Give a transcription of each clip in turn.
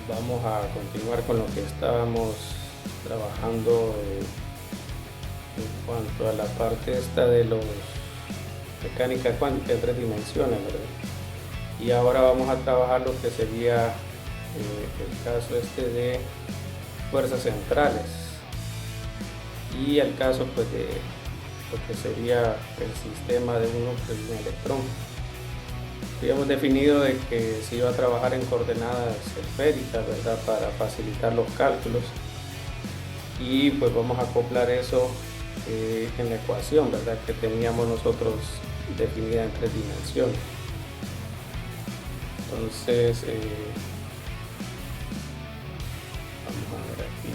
Vamos a continuar con lo que estábamos trabajando en cuanto a la parte esta de los mecánica cuántica de 3 dimensiones, ¿verdad? Y ahora vamos a trabajar lo que sería el caso este de fuerzas centrales y el caso pues de lo que sería el sistema de un núcleo y un electrón. Habíamos definido de que se iba a trabajar en coordenadas esféricas, ¿verdad? Para facilitar los cálculos. Y pues vamos a acoplar eso en la ecuación, ¿verdad? Que teníamos nosotros definida en 3 dimensiones. Entonces, vamos a ver aquí.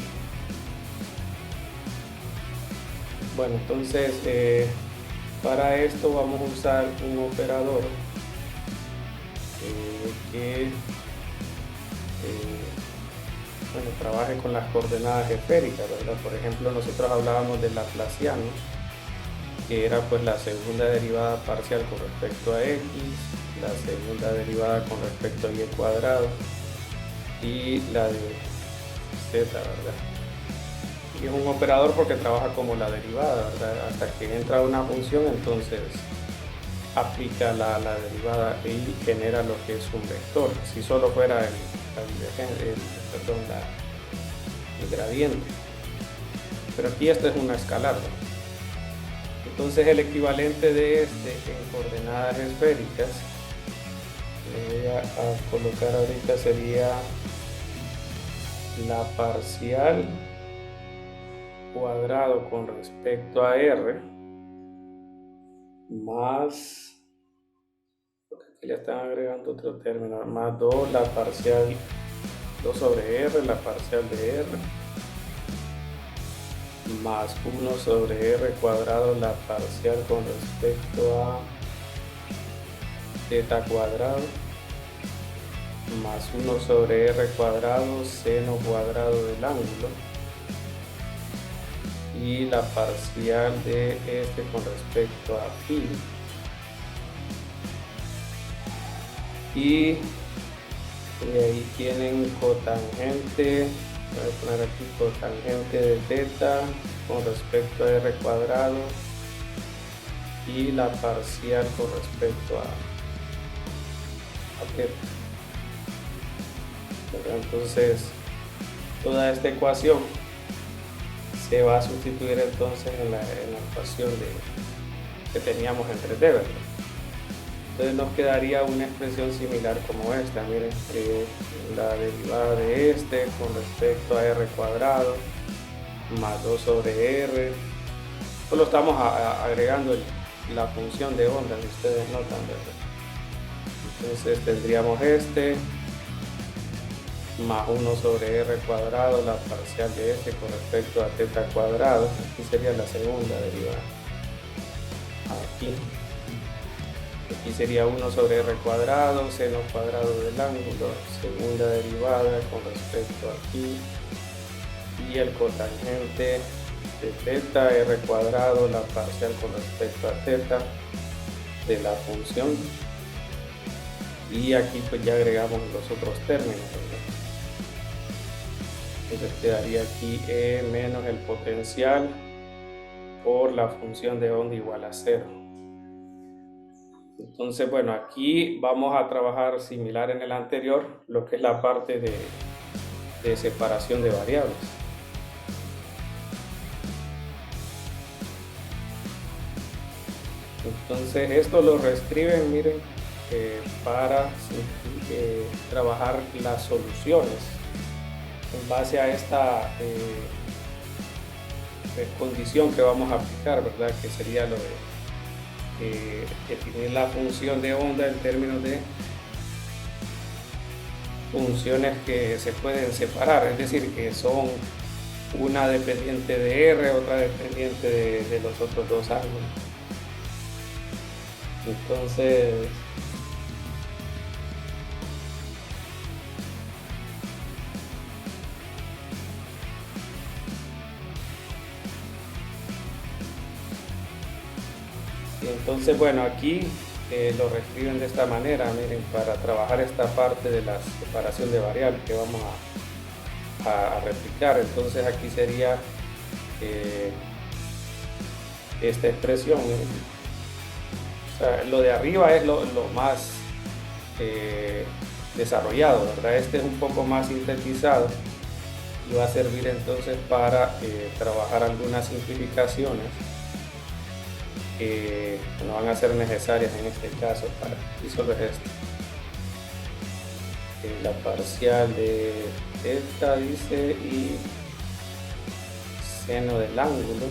Bueno, entonces, para esto vamos a usar un operador que bueno, trabaje con las coordenadas esféricas, ¿verdad? Por ejemplo, nosotros hablábamos del laplaciano, que era pues la segunda derivada parcial con respecto a x, la segunda derivada con respecto a y cuadrado y la de z, ¿verdad? Y es un operador porque trabaja como la derivada, ¿verdad? Hasta que entra una función, entonces aplica la derivada y genera lo que es un vector. Si solo fuera el gradiente. Pero aquí esto es una escalar, ¿no? Entonces el equivalente de este en coordenadas esféricas, le voy a colocar ahorita, sería la parcial cuadrado con respecto a r más, porque aquí le están agregando otro término, más 2 la parcial 2 sobre r, la parcial de r, más 1 sobre r cuadrado, la parcial con respecto a θ cuadrado, más 1 sobre r cuadrado, seno cuadrado del ángulo, y la parcial de este con respecto a phi. Y ahí tienen cotangente, voy a poner aquí cotangente de θ con respecto a r cuadrado y la parcial con respecto a θ. Entonces toda esta ecuación se va a sustituir entonces en la ecuación que teníamos en 3D, ¿verdad? Entonces nos quedaría una expresión similar como esta, miren, la derivada de este con respecto a r cuadrado más 2 sobre r, solo estamos agregando la función de onda que ustedes notan, ¿verdad? Entonces tendríamos este más 1 sobre r cuadrado, la parcial de este con respecto a θ cuadrado, aquí sería la segunda derivada, aquí sería 1 sobre r cuadrado, seno cuadrado del ángulo, segunda derivada con respecto a aquí, y el cotangente de θ, r cuadrado, la parcial con respecto a θ de la función, y aquí pues ya agregamos los otros términos, ¿verdad? Entonces quedaría aquí E menos el potencial por la función de onda igual a 0. Entonces, bueno, aquí vamos a trabajar similar en el anterior, lo que es la parte de separación de variables. Entonces esto lo reescriben, miren, para trabajar las soluciones en base a esta condición que vamos a aplicar, ¿verdad? Que sería lo de definir la función de onda en términos de funciones que se pueden separar, es decir, que son una dependiente de r, otra dependiente de los otros dos ángulos. Entonces, bueno, aquí lo reescriben de esta manera, miren, para trabajar esta parte de la separación de variables que vamos a replicar. Entonces aquí sería esta expresión, miren. O sea, lo de arriba es lo más desarrollado, ¿verdad? Este es un poco más sintetizado y va a servir entonces para trabajar algunas simplificaciones que no van a ser necesarias en este caso para resolver esto. La parcial de esta dice y seno del ángulo,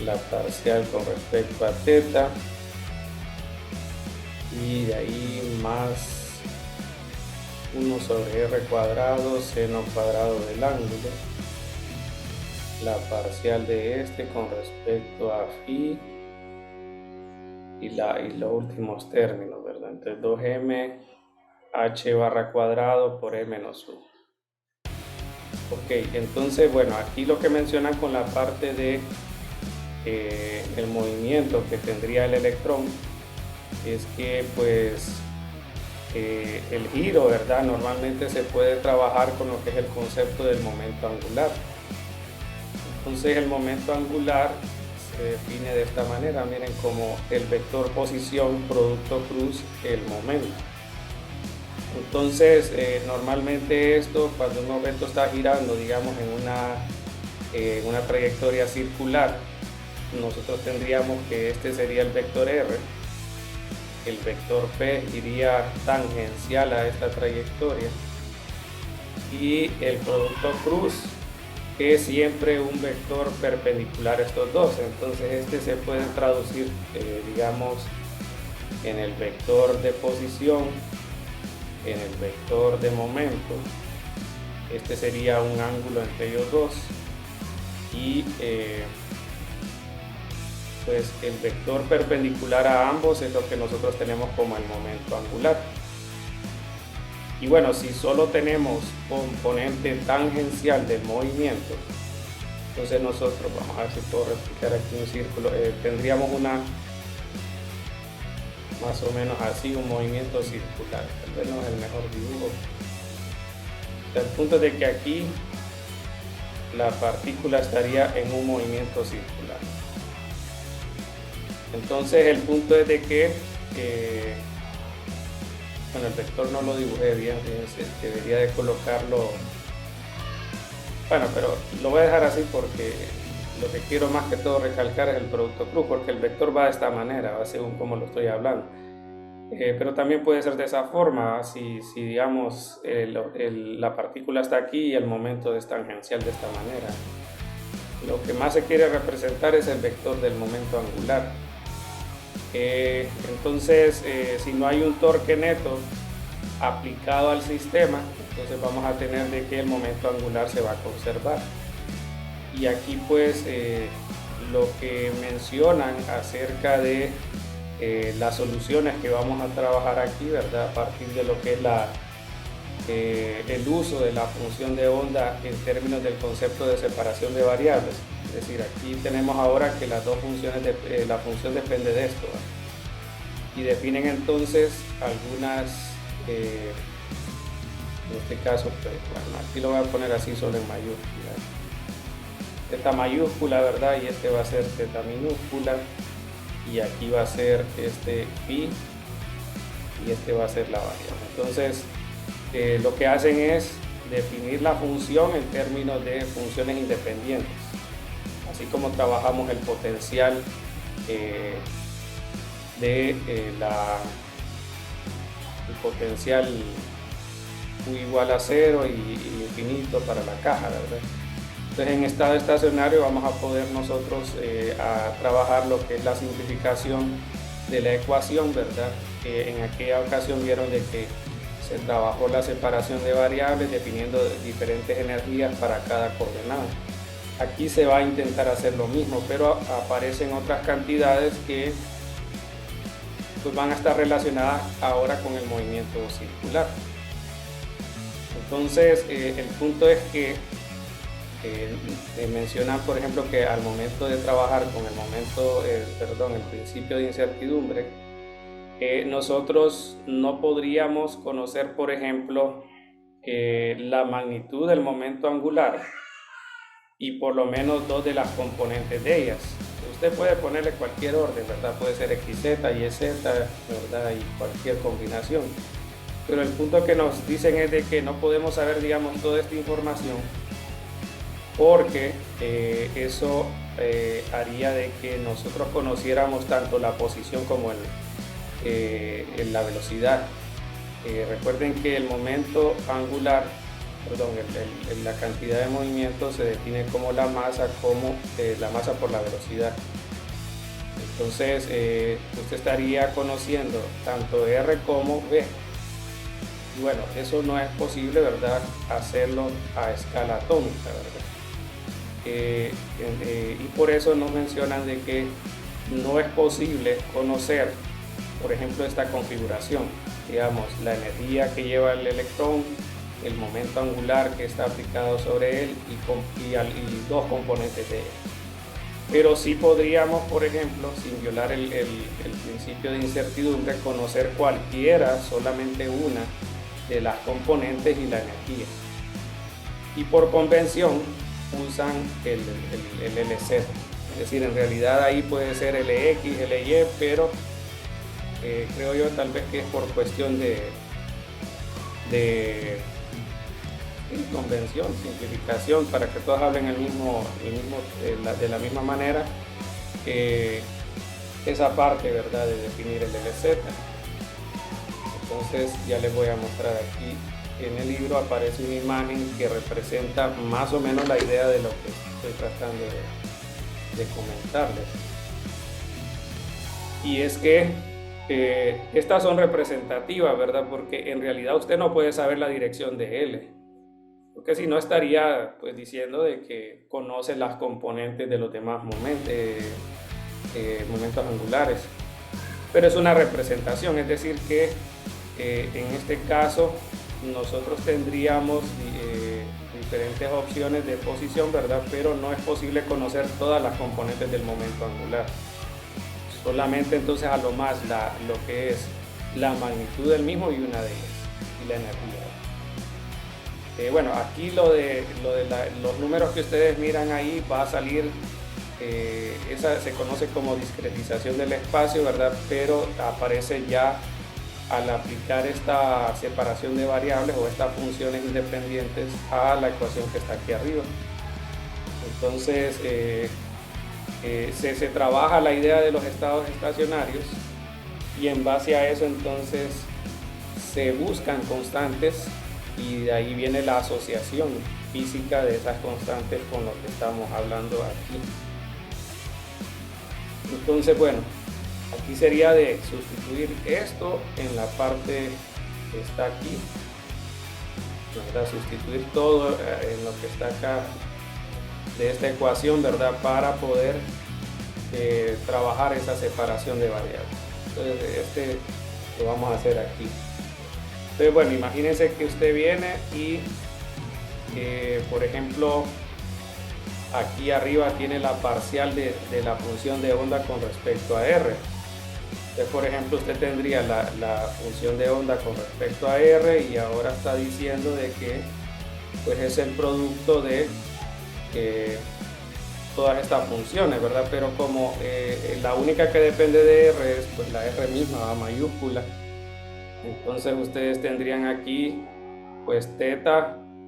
la parcial con respecto a teta, y de ahí más 1 sobre r cuadrado seno cuadrado del ángulo, la parcial de este con respecto a phi y los últimos términos, ¿verdad? Entonces 2m h barra cuadrado por e menos 1. Ok, entonces bueno, aquí lo que mencionan con la parte de el movimiento que tendría el electrón es que pues el giro, ¿verdad? Normalmente se puede trabajar con lo que es el concepto del momento angular. Entonces el momento angular se define de esta manera, miren, como el vector posición, producto cruz, el momento. Entonces normalmente esto, cuando un objeto está girando, digamos, en una trayectoria circular, nosotros tendríamos que este sería el vector r, el vector p iría tangencial a esta trayectoria y el producto cruz es siempre un vector perpendicular a estos dos. Entonces este se puede traducir digamos en el vector de posición, en el vector de momento. Este sería un ángulo entre ellos dos y pues el vector perpendicular a ambos es lo que nosotros tenemos como el momento angular. Y bueno, si solo tenemos componente tangencial del movimiento, entonces nosotros, vamos a ver si puedo replicar aquí un círculo, tendríamos una más o menos así, un movimiento circular. Tal vez no es el mejor dibujo. El punto es de que aquí la partícula estaría en un movimiento circular. Entonces el punto es de que bueno, el vector no lo dibujé bien, fíjense, debería de colocarlo, bueno, pero lo voy a dejar así porque lo que quiero más que todo recalcar es el producto cruz, porque el vector va de esta manera, va según como lo estoy hablando. Pero también puede ser de esa forma, si digamos la partícula está aquí y el momento es tangencial de esta manera. Lo que más se quiere representar es el vector del momento angular. Entonces si no hay un torque neto aplicado al sistema, entonces vamos a tener de que el momento angular se va a conservar. Y aquí pues lo que mencionan acerca de las soluciones que vamos a trabajar aquí, ¿verdad? A partir de lo que es el uso de la función de onda en términos del concepto de separación de variables. Es decir, aquí tenemos ahora que las dos funciones, la función depende de esto, ¿verdad? Y definen entonces algunas, en este caso, pues, bueno, aquí lo voy a poner así solo en mayúscula. Teta mayúscula, ¿verdad? Y este va a ser teta minúscula. Y aquí va a ser este phi y este va a ser la variable. Entonces lo que hacen es definir la función en términos de funciones independientes, así como trabajamos el potencial el potencial U igual a 0 y infinito para la caja, ¿verdad? Entonces en estado estacionario vamos a poder nosotros a trabajar lo que es la simplificación de la ecuación, ¿verdad? En aquella ocasión vieron de que se trabajó la separación de variables definiendo diferentes energías para cada coordenada. Aquí se va a intentar hacer lo mismo, pero aparecen otras cantidades que pues, van a estar relacionadas ahora con el movimiento circular. Entonces el punto es que mencionan, por ejemplo, que al momento de trabajar con el principio de incertidumbre, nosotros no podríamos conocer, por ejemplo, la magnitud del momento angular y por lo menos dos de las componentes de ellas. Usted puede ponerle cualquier orden, ¿verdad? Puede ser XZ, YZ, ¿verdad? Y cualquier combinación. Pero el punto que nos dicen es de que no podemos saber, digamos, toda esta información porque eso haría de que nosotros conociéramos tanto la posición como la velocidad. Recuerden que el momento angular, perdón, la cantidad de movimiento se define como la masa por la velocidad. Entonces usted estaría conociendo tanto R como V. Y bueno, eso no es posible, ¿verdad? Hacerlo a escala atómica, ¿verdad? Y por eso nos mencionan de que no es posible conocer, por ejemplo, esta configuración, digamos, la energía que lleva el electrón, el momento angular que está aplicado sobre él y dos componentes de él. Pero sí podríamos, por ejemplo, sin violar el principio de incertidumbre, conocer cualquiera, solamente una de las componentes y la energía. Y por convención usan el LZ, es decir, en realidad ahí puede ser LX, LY, pero creo yo tal vez que es por cuestión de convención, simplificación, para que todos hablen de la misma manera, esa parte, ¿verdad?, de definir el LZ. Entonces ya les voy a mostrar aquí. En el libro aparece una imagen que representa más o menos la idea de lo que estoy tratando de comentarles. Y es que estas son representativas, ¿verdad? Porque en realidad usted no puede saber la dirección de L. Porque si no estaría pues diciendo de que conoce las componentes de los demás momentos angulares. Pero es una representación, es decir que en este caso nosotros tendríamos diferentes opciones de posición, ¿verdad? Pero no es posible conocer todas las componentes del momento angular. Solamente entonces a lo más lo que es la magnitud del mismo y una de ellas, y la energía. Bueno, aquí los números que ustedes miran ahí va a salir, esa se conoce como discretización del espacio, ¿verdad? Pero aparece ya al aplicar esta separación de variables o estas funciones independientes a la ecuación que está aquí arriba. Entonces se trabaja la idea de los estados estacionarios y en base a eso entonces se buscan constantes y de ahí viene la asociación física de esas constantes con lo que estamos hablando aquí. Entonces, bueno, aquí sería de sustituir esto en la parte que está aquí, ¿verdad? Sustituir todo en lo que está acá de esta ecuación, ¿verdad? Para poder trabajar esa separación de variables. Entonces, lo vamos a hacer aquí. Entonces, bueno, imagínense que usted viene y, por ejemplo, aquí arriba tiene la parcial de la función de onda con respecto a R. Entonces, por ejemplo, usted tendría la función de onda con respecto a R y ahora está diciendo de que pues es el producto de todas estas funciones, ¿verdad? Pero como la única que depende de R es pues la R misma, a mayúscula, entonces ustedes tendrían aquí pues θ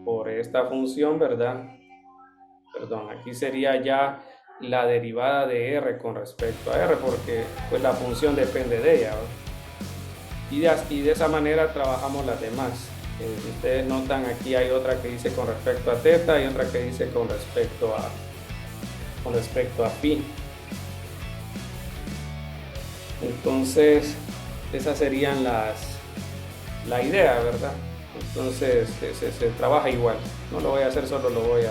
por esta función, ¿verdad? Perdón, aquí sería ya la derivada de R con respecto a R, porque pues la función depende de ella, ¿verdad? Y de esa manera trabajamos las demás. Si ustedes notan, aquí hay otra que dice con respecto a θ y otra que dice con respecto a phi. Entonces esas serían la idea, ¿verdad? Entonces se trabaja igual. No lo voy a hacer, solo lo voy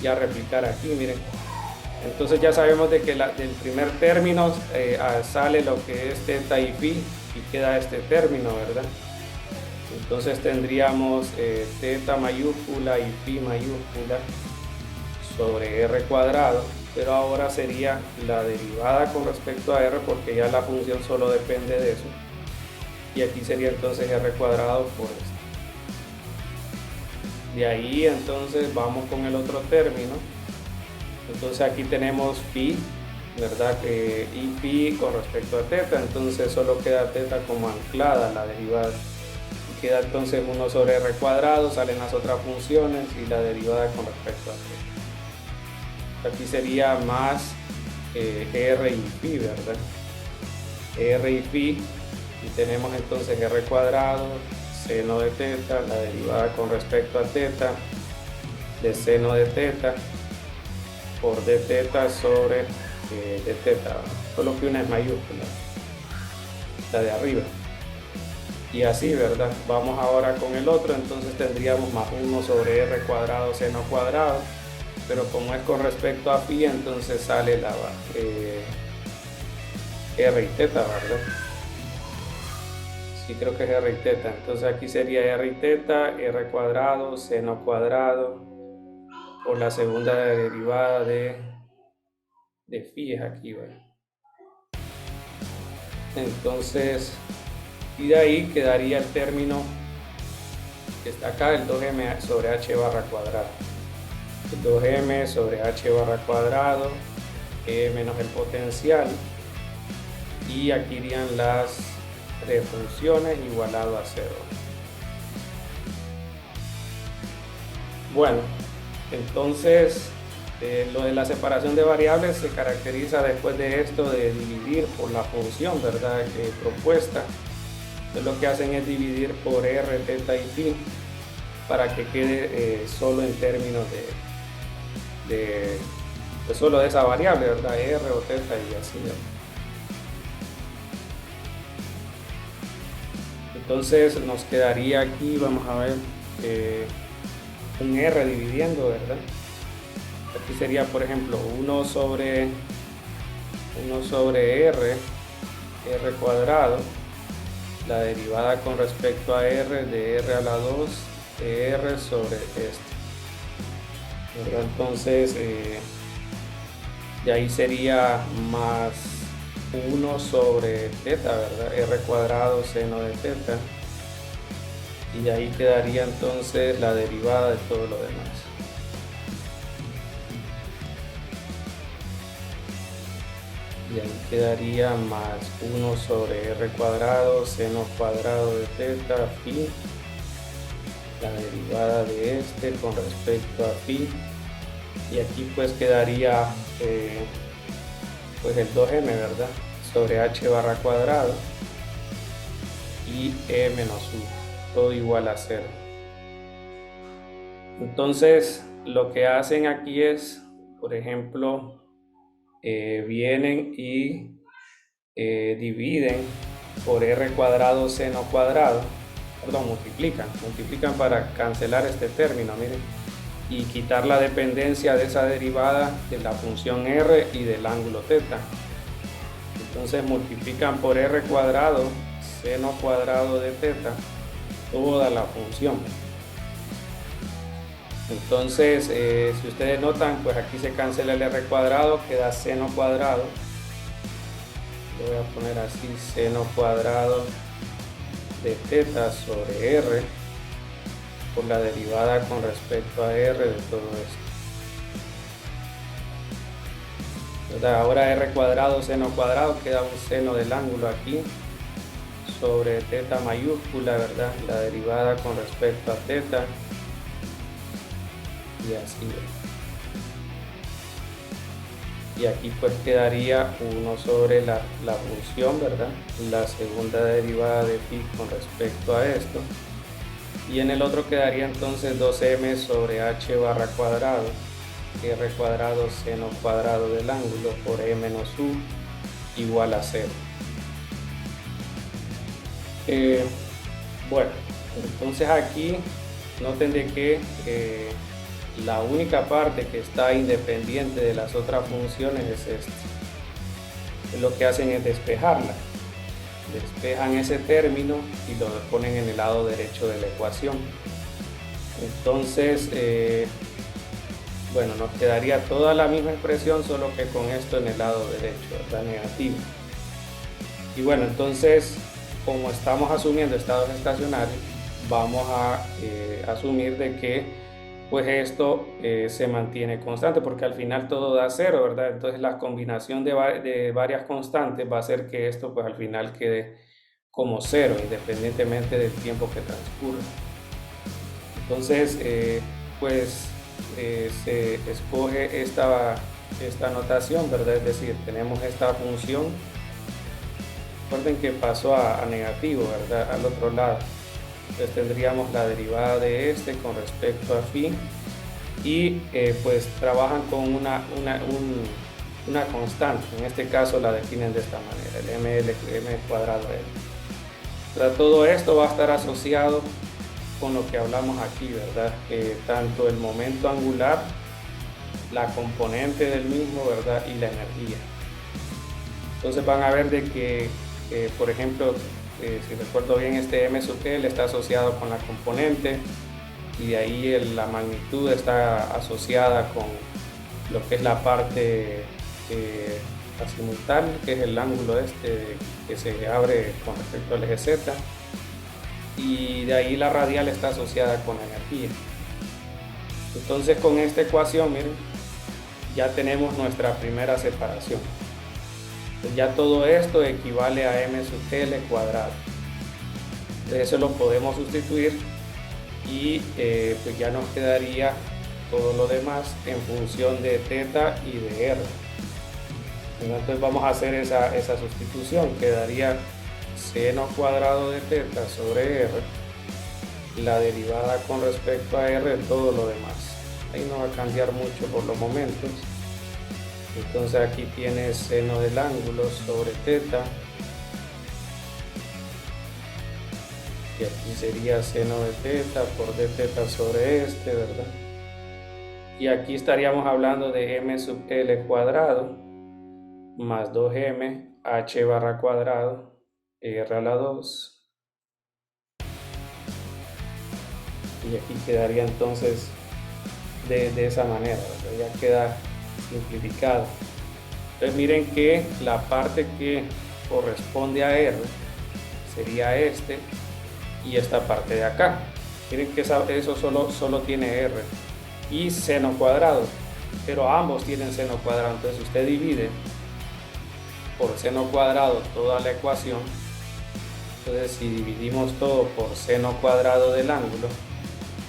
a replicar aquí, miren. Entonces ya sabemos de que del primer término sale lo que es θ y phi y queda este término, ¿verdad? Entonces tendríamos θ mayúscula y phi mayúscula sobre r cuadrado pero ahora sería la derivada con respecto a r, porque ya la función solo depende de eso, y aquí sería entonces r cuadrado por esto. De ahí entonces vamos con el otro término. Entonces aquí tenemos phi, ¿verdad? Y phi con respecto a teta, entonces solo queda teta como anclada la derivada. Queda entonces 1 sobre r cuadrado, salen las otras funciones y la derivada con respecto a teta. Aquí sería más r y phi, ¿verdad? R y phi, y tenemos entonces r cuadrado, seno de teta, la derivada con respecto a teta, de seno de teta, por d teta sobre d teta, solo que una es mayúscula, la de arriba. Y así, ¿verdad? Vamos ahora con el otro, entonces tendríamos más 1 sobre r cuadrado seno cuadrado, pero como es con respecto a phi, entonces sale la r y teta, ¿verdad? Sí, creo que es r y teta, entonces aquí sería r y teta, r cuadrado seno cuadrado, por la segunda derivada de phi es aquí, ¿verdad? Entonces, y de ahí quedaría el término que está acá, el 2m sobre h barra cuadrado. El 2m sobre h barra cuadrado, menos el potencial, y aquí irían las tres funciones igualado a 0. Bueno, entonces lo de la separación de variables se caracteriza después de esto de dividir por la función, ¿verdad? Propuesta. Entonces lo que hacen es dividir por r, teta y phi para que quede solo en términos de solo de esa variable, ¿verdad? R o teta y así, ¿verdad? Entonces nos quedaría aquí, vamos a ver, un r dividiendo, ¿verdad? Aquí sería, por ejemplo, 1 sobre r cuadrado, la derivada con respecto a r de r a la 2 de r sobre este, ¿verdad? Entonces de ahí sería más 1 sobre teta, ¿verdad? R cuadrado seno de teta, y de ahí quedaría entonces la derivada de todo lo demás. Y ahí quedaría más 1 sobre r cuadrado seno cuadrado de teta phi, la derivada de este con respecto a phi, y aquí pues quedaría pues el 2m, ¿verdad? Sobre h barra cuadrado y e menos u, todo igual a 0. Entonces lo que hacen aquí es, por ejemplo, vienen y dividen por r cuadrado seno cuadrado, perdón, multiplican para cancelar este término, miren, y quitar la dependencia de esa derivada de la función r y del ángulo teta. Entonces multiplican por r cuadrado seno cuadrado de teta toda la función. Entonces si ustedes notan, pues aquí se cancela el r cuadrado, queda seno cuadrado, lo voy a poner así, seno cuadrado de teta sobre r por la derivada con respecto a r de todo esto, ¿verdad? Ahora r cuadrado seno cuadrado, queda un seno del ángulo aquí sobre teta mayúscula, ¿verdad? La derivada con respecto a teta, y así, y aquí pues quedaría 1 sobre la función, ¿verdad? La segunda derivada de phi con respecto a esto, y en el otro quedaría entonces 2m sobre h barra cuadrado, r cuadrado seno cuadrado del ángulo por e menos u igual a 0. Bueno, entonces aquí noten de que la única parte que está independiente de las otras funciones es esta. Lo que hacen es despejarla. Despejan ese término y lo ponen en el lado derecho de la ecuación. Entonces bueno, nos quedaría toda la misma expresión, solo que con esto en el lado derecho, ¿verdad? Negativo. Y bueno, entonces, como estamos asumiendo estados estacionarios, vamos a asumir de que pues esto se mantiene constante, porque al final todo da cero, ¿verdad? Entonces la combinación de varias constantes va a hacer que esto pues al final quede como cero, independientemente del tiempo que transcurra. Entonces, se escoge esta notación, ¿verdad? Es decir, tenemos esta función. Recuerden que pasó a negativo, ¿verdad? Al otro lado. Entonces tendríamos la derivada de este con respecto a phi y pues trabajan con una constante. En este caso la definen de esta manera, el m cuadrado L. Todo esto va a estar asociado con lo que hablamos aquí, ¿verdad? Tanto el momento angular, la componente del mismo, ¿verdad? Y la energía. Entonces van a ver de que, por ejemplo, si recuerdo bien, este m sub L está asociado con la componente y de ahí la magnitud está asociada con lo que es la parte azimutal, que es el ángulo que se abre con respecto al eje Z, y de ahí la radial está asociada con la energía. Entonces con esta ecuación, miren, ya tenemos nuestra primera separación. Ya todo esto equivale a m sub L cuadrado. Entonces eso lo podemos sustituir y pues ya nos quedaría todo lo demás en función de θ y de r. Entonces vamos a hacer esa sustitución. Quedaría seno cuadrado de θ sobre r, la derivada con respecto a r, todo lo demás. Ahí no va a cambiar mucho por los momentos. Entonces aquí tienes seno del ángulo sobre θ, y aquí sería seno de θ por dθ sobre este, ¿verdad? Y aquí estaríamos hablando de m sub L cuadrado más 2m h barra cuadrado r a la 2. Y aquí quedaría entonces de esa manera, ¿verdad? Ya queda simplificado. Entonces miren que la parte que corresponde a R sería este y esta parte de acá. Miren que eso solo tiene R y seno cuadrado, pero ambos tienen seno cuadrado. Entonces usted divide por seno cuadrado toda la ecuación. Entonces si dividimos todo por seno cuadrado del ángulo,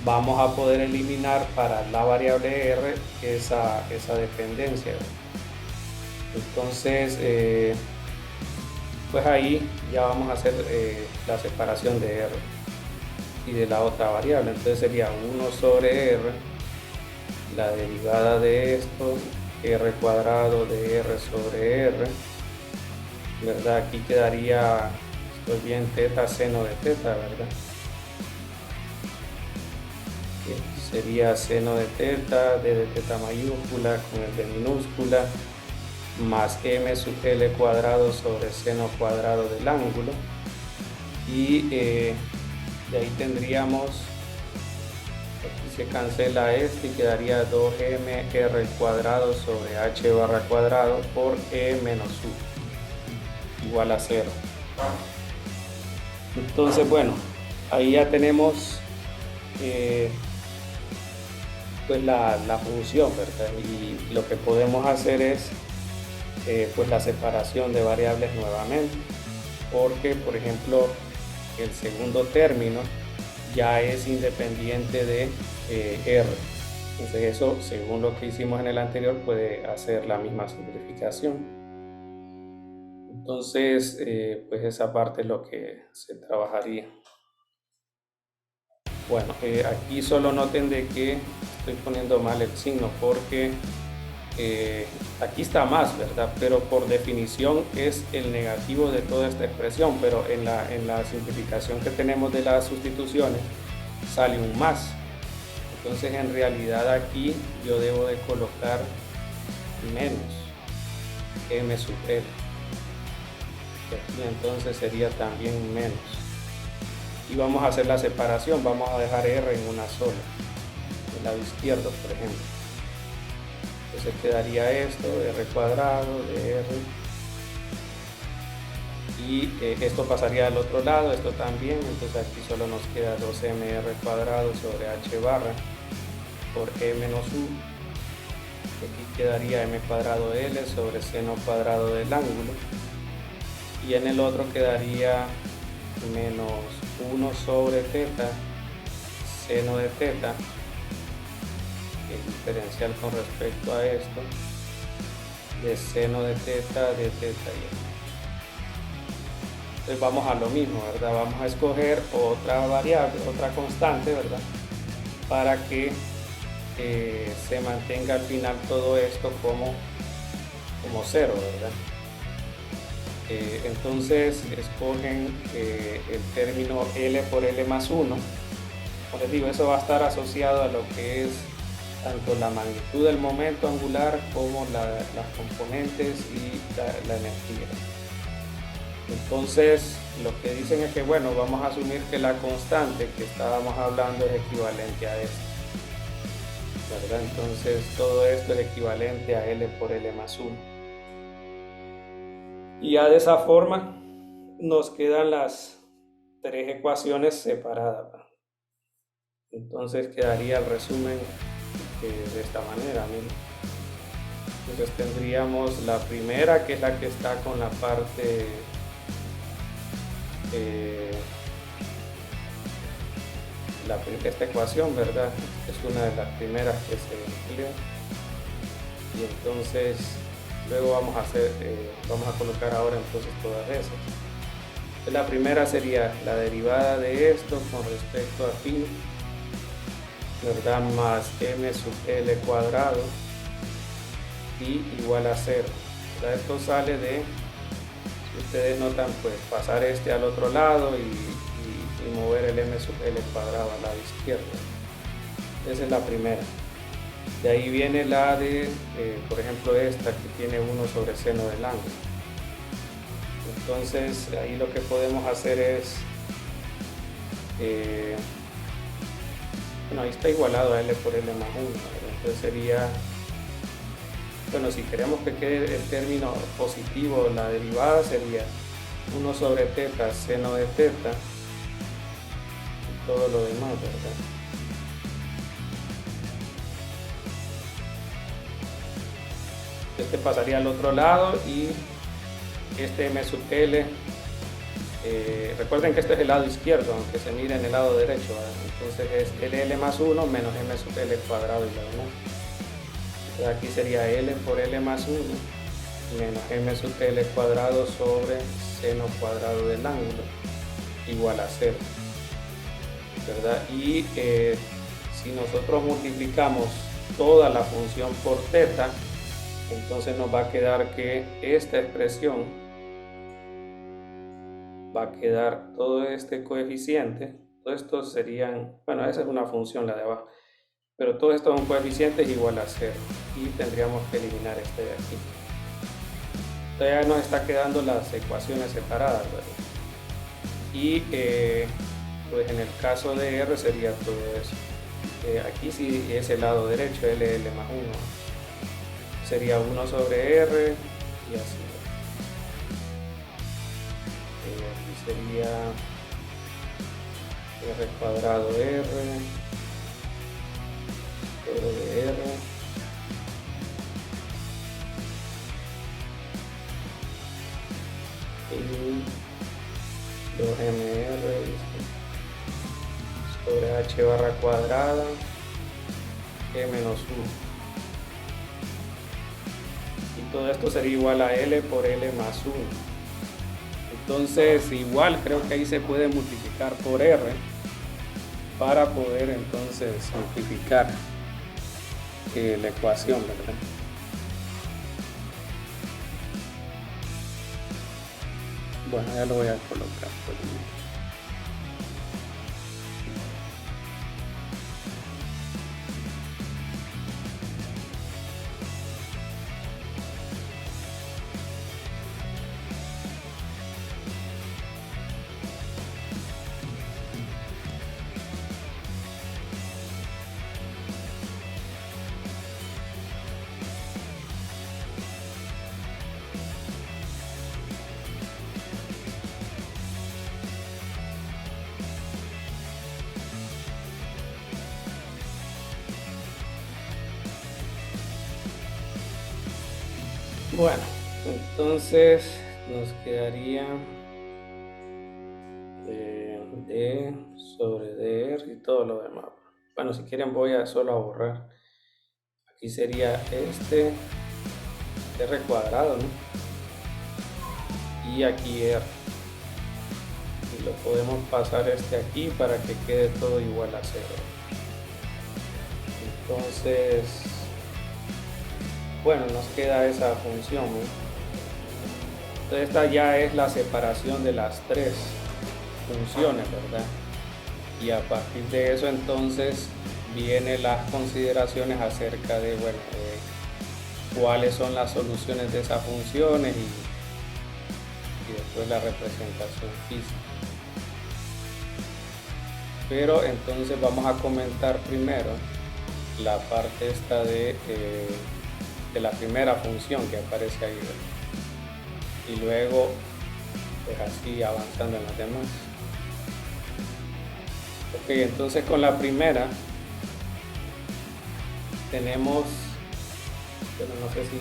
vamos a poder eliminar para la variable r esa dependencia. Entonces, pues ahí ya vamos a hacer la separación de r y de la otra variable. Entonces sería 1 sobre r, la derivada de esto, r cuadrado de r sobre r, ¿verdad? Aquí quedaría, estoy bien, θ seno de θ, ¿verdad? Sería seno de θ, d de θ mayúscula con el de minúscula, más m sub L cuadrado sobre seno cuadrado del ángulo, y de ahí tendríamos, aquí se cancela este y quedaría 2m r cuadrado sobre h barra cuadrado por e menos u igual a 0. Entonces bueno, ahí ya tenemos pues la función, ¿verdad? Y lo que podemos hacer es pues la separación de variables nuevamente, porque por ejemplo el segundo término ya es independiente de r. Entonces eso, según lo que hicimos en el anterior, puede hacer la misma simplificación. Entonces pues esa parte es lo que se trabajaría. Bueno, aquí solo noten de que estoy poniendo mal el signo porque aquí está más, ¿verdad? Pero por definición es el negativo de toda esta expresión, pero en la simplificación que tenemos de las sustituciones sale un más. Entonces en realidad aquí yo debo de colocar menos m sub L. Y aquí entonces sería también menos. Y vamos a hacer la separación, vamos a dejar R en una sola, el lado izquierdo por ejemplo. Entonces quedaría esto, r cuadrado de r. Y esto pasaría al otro lado, esto también. Entonces aquí solo nos queda 2mr cuadrado sobre h barra por e menos u. Aquí quedaría m cuadrado l sobre seno cuadrado del ángulo. Y en el otro quedaría menos 1 sobre teta seno de teta, el diferencial con respecto a esto, de seno de teta y x. Entonces vamos a lo mismo, ¿verdad? Vamos a escoger otra variable, otra constante, ¿verdad? Para que se mantenga al final todo esto como 0, ¿verdad? Entonces escogen el término L por L más 1. Como les digo, eso va a estar asociado a lo que es tanto la magnitud del momento angular como las componentes y la energía. Entonces lo que dicen es que, bueno, vamos a asumir que la constante que estábamos hablando es equivalente a esto, ¿verdad? Entonces todo esto es equivalente a L por L más 1. Y ya de esa forma nos quedan las tres ecuaciones separadas. Entonces quedaría el resumen de esta manera. Miren. Entonces tendríamos la primera, que es la que está con la parte esta ecuación, ¿verdad? Es una de las primeras que se emplea. Y entonces luego vamos a colocar ahora entonces todas esas. La primera sería la derivada de esto con respecto a phi, ¿verdad? Más m sub l cuadrado y igual a 0. ¿Verdad? Esto sale de, si ustedes notan, pues pasar este al otro lado y mover el m sub l cuadrado al lado izquierdo. Esa es la primera. De ahí viene la de, por ejemplo, esta que tiene 1 sobre seno del ángulo. Entonces ahí lo que podemos hacer es, bueno, ahí está igualado a L por L más 1, entonces sería, bueno, si queremos que quede el término positivo, la derivada sería 1 sobre teta seno de teta y todo lo demás, ¿verdad? Este pasaría al otro lado y este m sub l, recuerden que este es el lado izquierdo, aunque se mire en el lado derecho, ¿verdad? Entonces es ll más 1 menos m sub l cuadrado y lo demás. Entonces aquí sería l por l más 1 menos m sub l cuadrado sobre seno cuadrado del ángulo igual a 0, ¿verdad? Y si nosotros multiplicamos toda la función por teta, entonces nos va a quedar que esta expresión va a quedar todo este coeficiente, todos estos serían, bueno, esa es una función, la de abajo, pero todo esto son coeficientes igual a 0 y tendríamos que eliminar este de aquí. Entonces ya nos está quedando las ecuaciones separadas, ¿verdad? Y pues en el caso de R sería todo eso. Aquí sí es el lado derecho, LL más 1. Sería 1 sobre R y así. Aquí sería R cuadrado R sobre R y 2mr sobre h barra cuadrada e menos 1. Todo esto sería igual a L por L más 1. Entonces igual creo que ahí se puede multiplicar por R para poder entonces simplificar la ecuación, ¿verdad? Bueno, ya lo voy a colocar por ahí. Bueno, entonces nos quedaría D sobre DR y todo lo demás. Bueno, si quieren voy a solo a borrar. Aquí sería este R cuadrado, ¿no? Y aquí R. Y lo podemos pasar aquí para que quede todo igual a 0. Entonces, bueno, nos queda esa función, ¿no? Entonces esta ya es la separación de las tres funciones, ¿verdad? Y a partir de eso entonces vienen las consideraciones acerca de, bueno, cuáles son las soluciones de esas funciones y después la representación física. Pero entonces vamos a comentar primero la parte esta de la primera función que aparece ahí, ¿verdad? Y luego pues así avanzando en las demás. Ok, entonces con la primera tenemos, pero no sé si,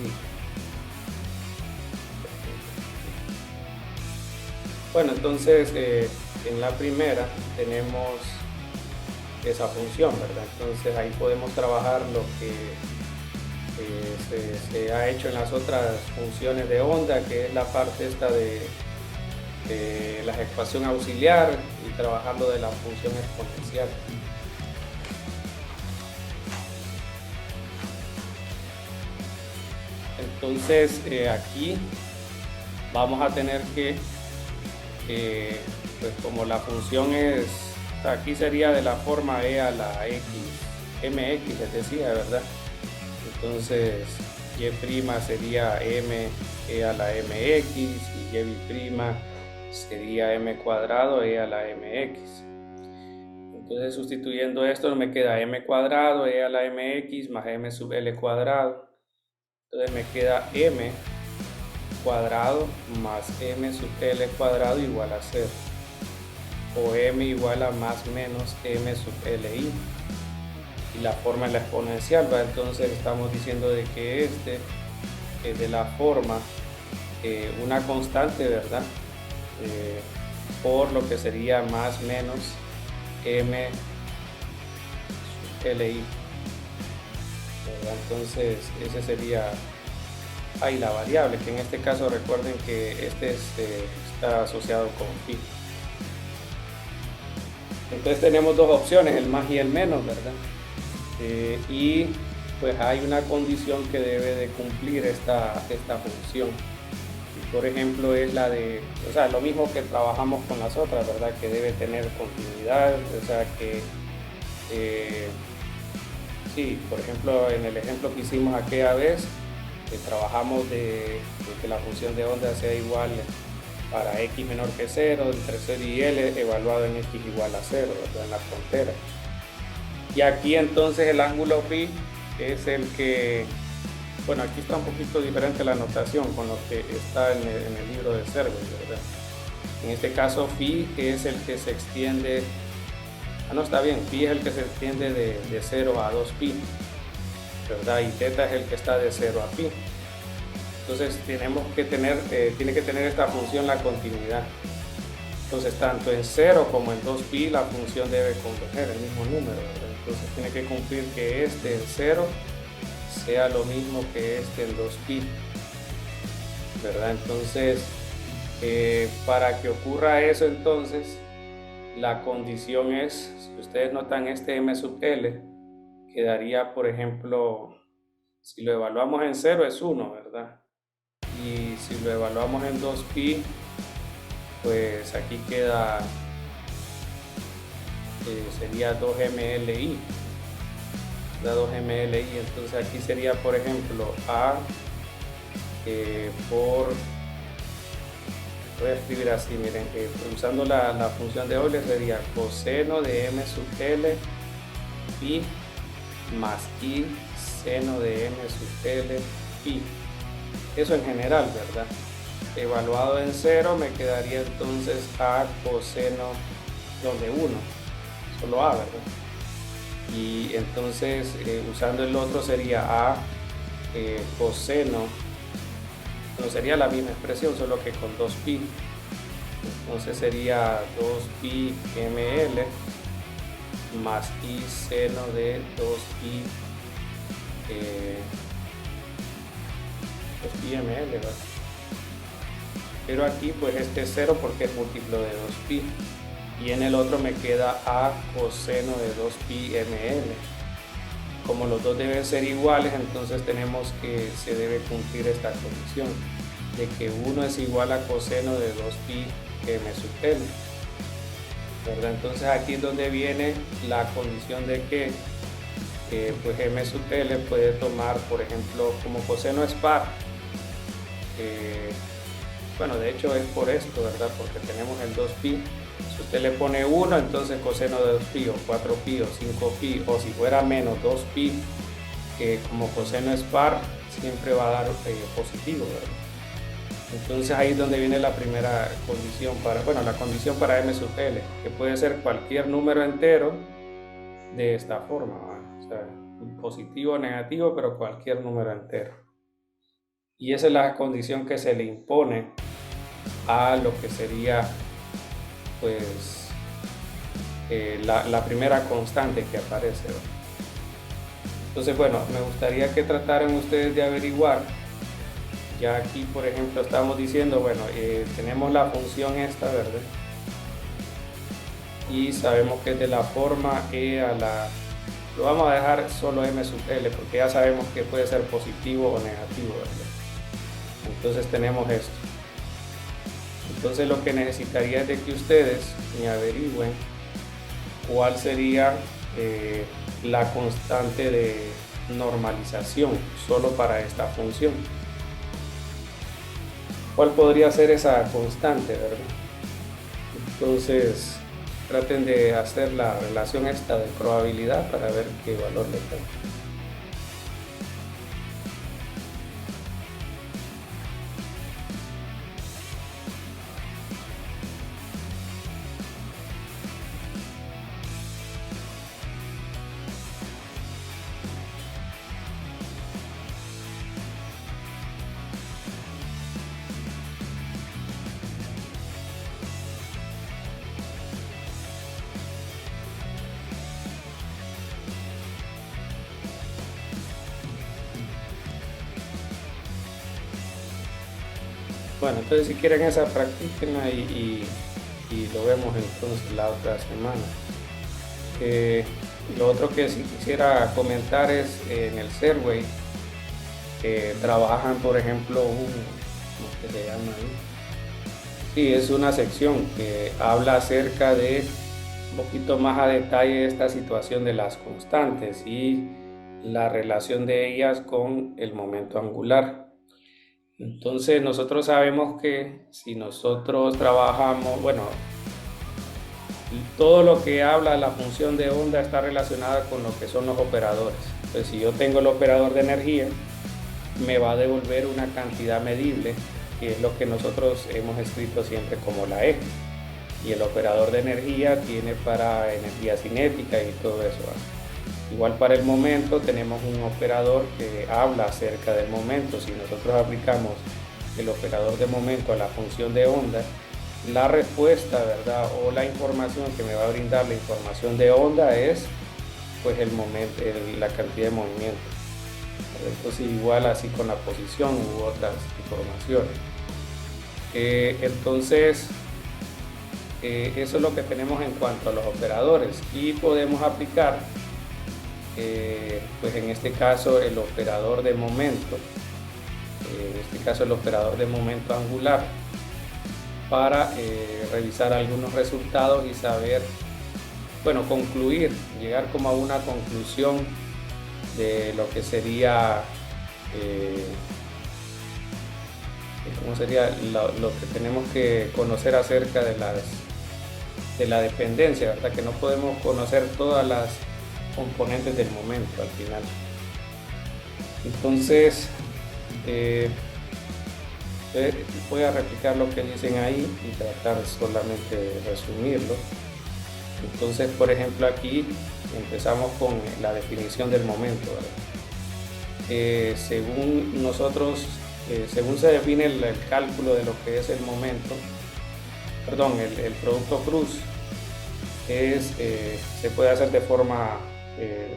bueno, entonces en la primera tenemos esa función, ¿verdad? Entonces ahí podemos trabajar lo que se ha hecho en las otras funciones de onda, que es la parte esta de la ecuación auxiliar y trabajando de la función exponencial. Entonces aquí vamos a tener que pues como la función es, aquí sería de la forma e a la x, mx les decía, ¿verdad? Entonces y' sería m e a la mx y y' sería m cuadrado e a la mx. Entonces sustituyendo esto me queda m cuadrado e a la mx más m sub l cuadrado. Entonces me queda m cuadrado más m sub l cuadrado igual a 0. O m igual a más menos m sub li. Y la forma es la exponencial, ¿va? Entonces estamos diciendo de que este es de la forma una constante, ¿verdad? Por lo que sería más menos m sub li, ¿verdad? Entonces ese sería ahí la variable, que en este caso recuerden que este está asociado con phi. Entonces tenemos dos opciones, el más y el menos, ¿verdad? Y pues hay una condición que debe de cumplir esta función. Y por ejemplo es la de, o sea, lo mismo que trabajamos con las otras, ¿verdad? Que debe tener continuidad, o sea que sí, por ejemplo en el ejemplo que hicimos aquella vez, trabajamos de que la función de onda sea igual para x menor que 0 entre 0 y l evaluado en x igual a 0, ¿verdad? En la frontera. Y aquí entonces el ángulo phi es el que, bueno, aquí está un poquito diferente la notación con lo que está en el libro de Servo, ¿verdad? En este caso phi es el que se extiende, no está bien, phi es el que se extiende de 0 a 2pi, ¿verdad? Y θ es el que está de 0 a pi. Entonces tenemos que tener, tiene que tener esta función la continuidad. Entonces tanto en 0 como en 2pi la función debe converger el mismo número, ¿verdad? Entonces tiene que cumplir que este en 0 sea lo mismo que este en 2pi, ¿verdad? Entonces para que ocurra eso, entonces la condición es, si ustedes notan este m sub l quedaría, por ejemplo, si lo evaluamos en 0 es 1, ¿verdad? Y si lo evaluamos en 2pi, pues aquí queda, sería 2mli, da 2mli, entonces aquí sería, por ejemplo, a voy a escribir así, miren, usando la función de Euler sería coseno de m sub l pi más i seno de m sub l pi. Eso en general, ¿verdad? Evaluado en 0 me quedaría entonces a coseno de 1, solo a, ¿verdad? Y entonces usando el otro sería a coseno no sería la misma expresión, solo que con 2pi. Entonces sería 2pi ml más i seno de 2pi, 2pi ml, ¿verdad? Pero aquí pues este es 0 porque es múltiplo de 2pi, y en el otro me queda a coseno de 2pi ml. Como los dos deben ser iguales, entonces tenemos que se debe cumplir esta condición de que uno es igual a coseno de 2pi m sub l, ¿verdad? Entonces aquí es donde viene la condición de que pues m sub l puede tomar, por ejemplo, como coseno es par. Bueno, de hecho es por esto, ¿verdad? Porque tenemos el 2pi. Si usted le pone 1, entonces coseno de 2pi o 4pi o 5pi, o si fuera menos 2pi, como coseno es par, siempre va a dar positivo, ¿verdad? Entonces ahí es donde viene la primera condición para, bueno, la condición para m sub l, que puede ser cualquier número entero de esta forma, ¿verdad? O sea, positivo o negativo, pero cualquier número entero. Y esa es la condición que se le impone a lo que sería pues la primera constante que aparece, ¿verdad? Entonces, bueno, me gustaría que trataran ustedes de averiguar. Ya aquí, por ejemplo, estamos diciendo, bueno, tenemos la función esta, ¿verdad? Y sabemos que es de la forma e a la... Lo vamos a dejar solo m sub l porque ya sabemos que puede ser positivo o negativo, ¿verdad? Entonces tenemos esto. Entonces lo que necesitaría es de que ustedes me averigüen cuál sería la constante de normalización solo para esta función. ¿Cuál podría ser esa constante, verdad? Entonces traten de hacer la relación esta de probabilidad para ver qué valor le da. Bueno, entonces si quieren esa practíquenla y lo vemos entonces la otra semana. Lo otro que sí quisiera comentar es en el Serway trabajan, por ejemplo, ¿cómo que se llama ahí? Sí, es una sección que habla acerca de un poquito más a detalle esta situación de las constantes y la relación de ellas con el momento angular. Entonces nosotros sabemos que si nosotros trabajamos, bueno, todo lo que habla la función de onda está relacionada con lo que son los operadores. Entonces si yo tengo el operador de energía, me va a devolver una cantidad medible, que es lo que nosotros hemos escrito siempre como la E. Y el operador de energía tiene para energía cinética y todo eso, ¿verdad? Igual para el momento tenemos un operador que habla acerca del momento. Si nosotros aplicamos el operador de momento a la función de onda, la respuesta, ¿verdad? O la información que me va a brindar la información de onda es pues el momento, la cantidad de movimiento. Entonces igual así con la posición u otras informaciones. Entonces eso es lo que tenemos en cuanto a los operadores, y podemos aplicar pues en este caso el operador de momento, en este caso el operador de momento angular, para revisar algunos resultados y saber, bueno, concluir, llegar como a una conclusión de lo que sería cómo sería lo que tenemos que conocer acerca de la dependencia, ¿verdad? Que no podemos conocer todas las componentes del momento al final. Entonces voy a replicar lo que dicen ahí y tratar solamente de resumirlo. Entonces, por ejemplo, aquí empezamos con la definición del momento, ¿verdad? Según nosotros según se define el cálculo de lo que es el momento, perdón, el producto cruz, se puede hacer de forma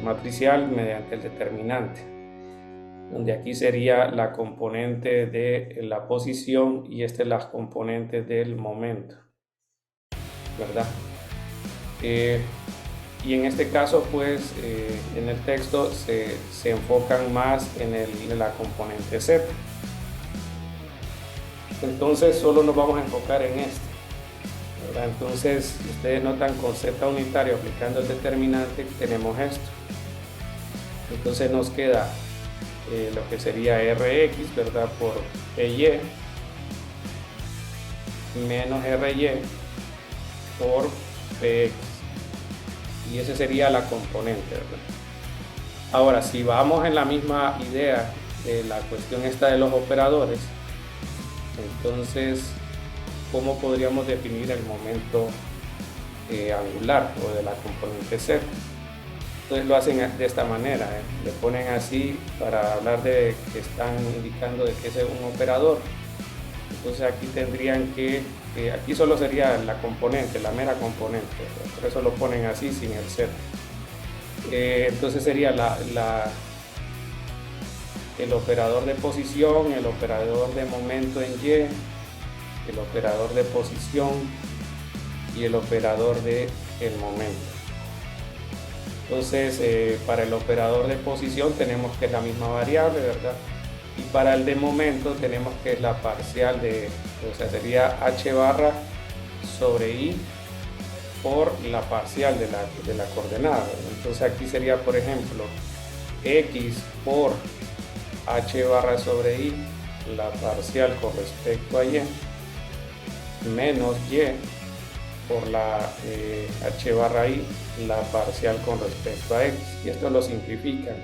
matricial mediante el determinante, donde aquí sería la componente de la posición y esta es la componente del momento, ¿verdad? Y en este caso, pues, en el texto se enfocan más en la componente Z. Entonces, solo nos vamos a enfocar en este, ¿verdad? Entonces, si ustedes notan con Z unitario aplicando el determinante, tenemos esto. Entonces nos queda lo que sería Rx, ¿verdad? Por PY menos RY por PX. Y esa sería la componente, ¿verdad? Ahora, si vamos en la misma idea de la cuestión esta de los operadores, entonces, ¿cómo podríamos definir el momento angular o de la componente Z? Entonces lo hacen de esta manera, le ponen así para hablar de que están indicando de que es un operador. Entonces aquí tendrían aquí solo sería la componente, la mera componente, por eso lo ponen así sin el Z. Entonces sería el operador de posición, el operador de momento en Y, el operador de posición y el operador de el momento. Entonces, para el operador de posición tenemos que es la misma variable, ¿verdad? Y para el de momento tenemos que es la parcial o sea, sería h barra sobre i por la parcial de la coordenada, ¿verdad? Entonces aquí sería, por ejemplo, x por h barra sobre i, la parcial con respecto a y, menos y por la h barra i, la parcial con respecto a x. Y esto lo simplifican,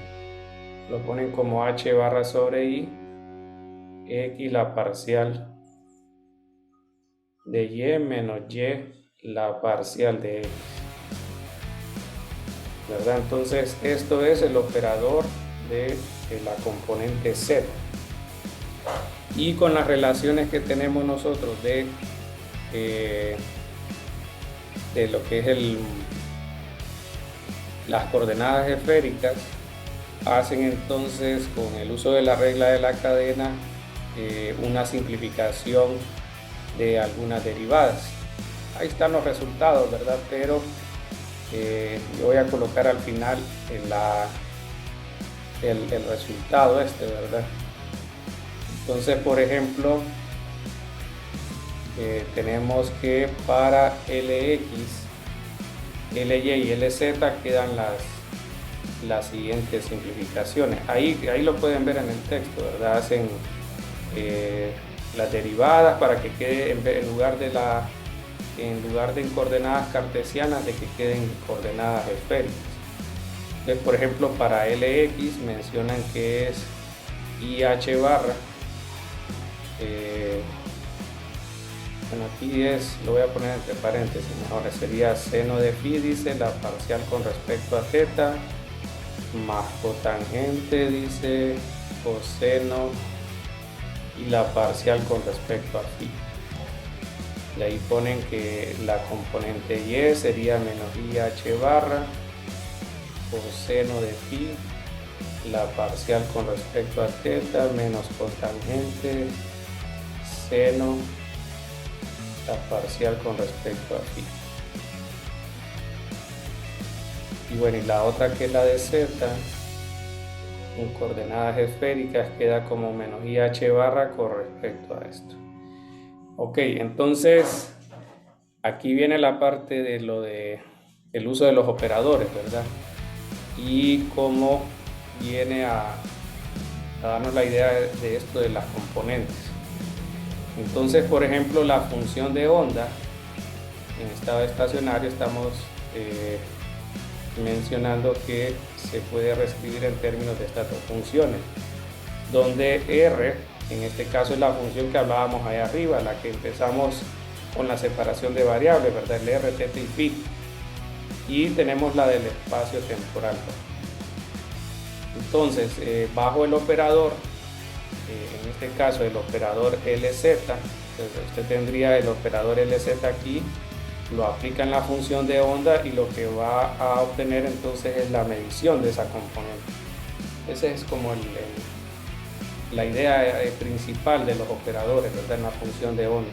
lo ponen como h barra sobre i, x la parcial de y menos y la parcial de x, ¿verdad? Entonces esto es el operador de la componente Z. Y con las relaciones que tenemos nosotros de lo que es las coordenadas esféricas, hacen entonces con el uso de la regla de la cadena una simplificación de algunas derivadas. Ahí están los resultados, ¿verdad? Pero yo voy a colocar al final el resultado ¿verdad? Entonces, por ejemplo, tenemos que para Lx, Ly y Lz quedan las siguientes simplificaciones. Ahí lo pueden ver en el texto, ¿verdad? Hacen las derivadas para que quede en lugar de en coordenadas cartesianas, de que queden coordenadas esféricas. Entonces, por ejemplo, para Lx mencionan que es IH barra, bueno, aquí lo voy a poner entre paréntesis, ahora sería seno de phi, dice la parcial con respecto a θ, más cotangente, dice coseno y la parcial con respecto a phi. Y ahí ponen que la componente y sería menos IH barra coseno de phi, la parcial con respecto a θ, menos cotangente seno, la parcial con respecto a phi. Y bueno, y la otra que es la de z, en coordenadas esféricas, queda como menos IH barra con respecto a esto. Ok, entonces aquí viene la parte de el uso de los operadores, ¿verdad? Y cómo viene a darnos la idea de esto de las componentes. Entonces, por ejemplo, la función de onda en estado estacionario estamos mencionando que se puede reescribir en términos de estas dos funciones, donde R en este caso es la función que hablábamos ahí arriba, la que empezamos con la separación de variables, ¿verdad? El R, θ y phi, y tenemos la del espacio temporal. Entonces, bajo el operador, en este este caso el operador LZ, entonces usted tendría el operador LZ aquí, lo aplica en la función de onda y lo que va a obtener entonces es la medición de esa componente. Esa es como la idea principal de los operadores, ¿verdad? En la función de onda.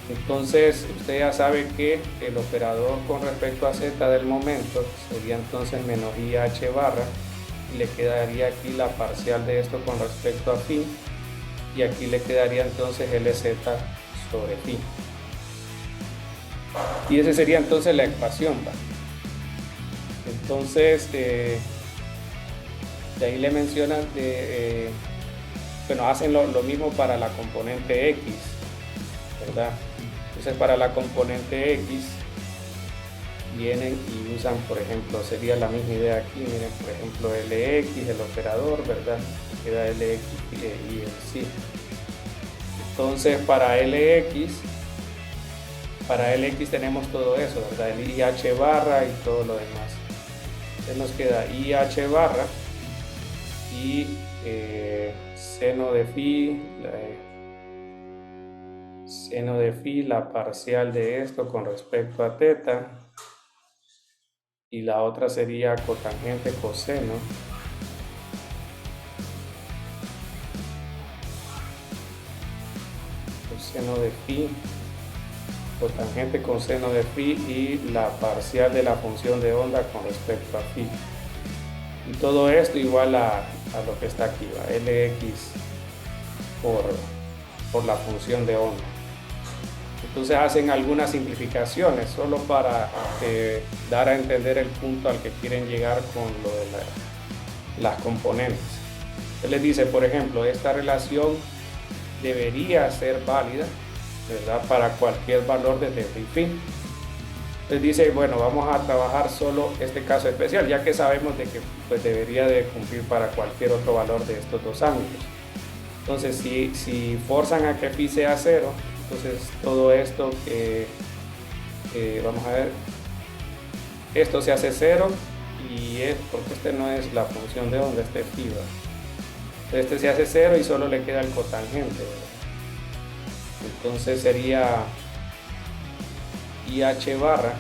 Entonces usted ya sabe que el operador con respecto a Z del momento sería entonces menos IH barra, y le quedaría aquí la parcial de esto con respecto a phi, y aquí le quedaría entonces LZ sobre phi. Y esa sería entonces la ecuación, ¿va? Entonces de ahí le mencionan bueno, hacen lo mismo para la componente X, ¿verdad? Entonces para la componente X vienen y usan, por ejemplo, sería la misma idea aquí, miren, por ejemplo, LX, el operador, ¿verdad? Queda LX y el sí. Entonces para LX tenemos todo eso, ¿verdad? El IH barra y todo lo demás. Entonces nos queda IH barra y seno de phi, la parcial de esto con respecto a teta, y la otra sería cotangente coseno de phi, cotangente coseno de phi, y la parcial de la función de onda con respecto a phi. Y todo esto igual a lo que está aquí, ¿va? LX por la función de onda. Entonces hacen algunas simplificaciones solo para dar a entender el punto al que quieren llegar con lo de las componentes. Él les dice, por ejemplo, esta relación debería ser válida, ¿verdad?, para cualquier valor de teta y phi. Les dice, bueno, vamos a trabajar solo este caso especial, ya que sabemos de que pues debería de cumplir para cualquier otro valor de estos dos ángulos. Entonces si forzan a que phi sea 0, entonces todo esto vamos a ver, esto se hace 0, y es porque este no es la función de onda, este es phi, ¿verdad? Este se hace 0 y solo le queda el cotangente, ¿verdad? Entonces sería IH barra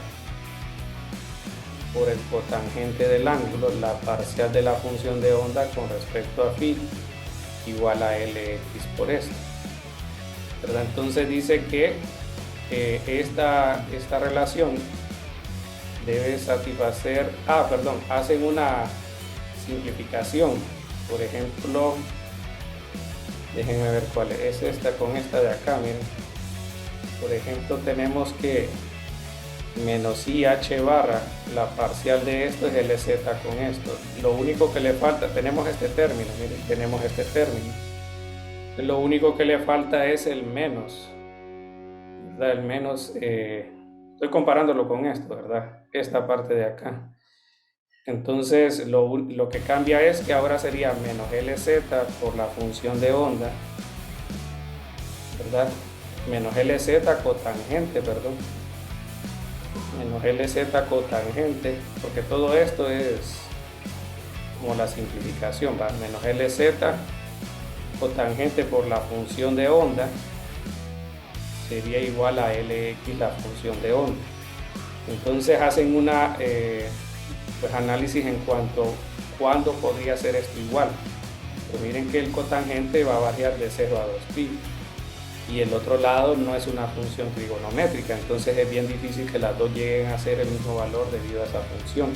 por el cotangente del ángulo, la parcial de la función de onda con respecto a phi, igual a LX por esto, ¿verdad? Entonces dice que esta relación debe satisfacer, hacen una simplificación. Por ejemplo, déjenme ver cuál es esta con esta de acá, miren. Por ejemplo, tenemos que menos IH barra, la parcial de esto es LZ con esto. Lo único que le falta, tenemos este término, miren, tenemos este término. Lo único que le falta es el menos, ¿verdad? El menos, estoy comparándolo con esto, ¿verdad? Esta parte de acá. Entonces lo que cambia es que ahora sería menos LZ por la función de onda, ¿verdad? Menos LZ cotangente, perdón. Menos LZ cotangente, porque todo esto es como la simplificación, ¿va? Menos LZ cotangente por la función de onda sería igual a LX, la función de onda. Entonces hacen una pues análisis en cuanto a cuándo podría ser esto igual. Pues miren que el cotangente va a variar de 0 a 2pi, y el otro lado no es una función trigonométrica, entonces es bien difícil que las dos lleguen a ser el mismo valor debido a esa función.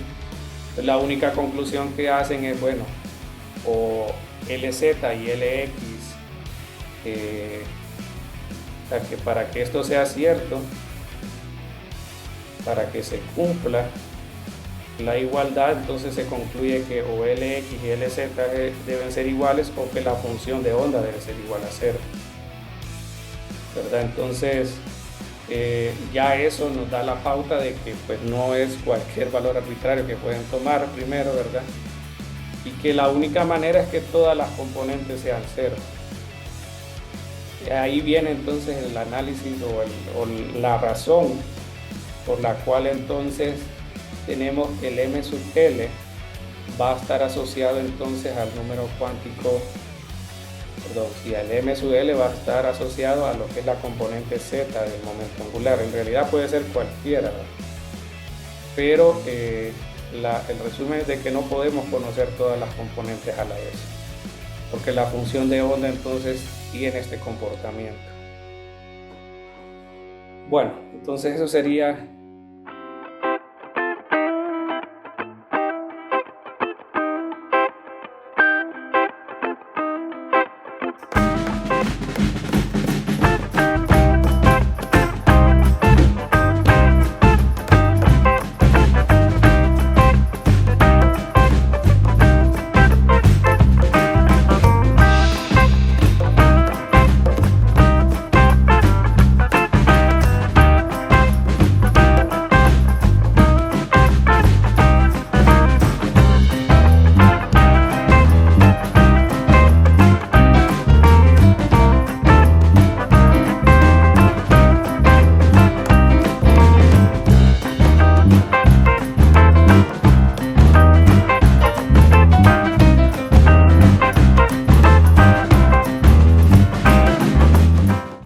Entonces, la única conclusión que hacen es, bueno, o LZ y LX, o sea, que para que esto sea cierto, para que se cumpla la igualdad, entonces se concluye que o LX y LZ deben ser iguales, o que la función de onda debe ser igual a 0, ¿verdad? Entonces ya eso nos da la pauta de que pues no es cualquier valor arbitrario que pueden tomar primero, ¿verdad? Y que la única manera es que todas las componentes sean 0. Ahí viene entonces el análisis o la razón por la cual entonces tenemos que el M sub L va a estar asociado entonces al número cuántico perdón, si el M sub L va a estar asociado a lo que es la componente Z del momento angular. En realidad puede ser cualquiera, ¿verdad? Pero el resumen es de que no podemos conocer todas las componentes a la vez, porque la función de onda entonces tiene este comportamiento. Bueno, entonces eso sería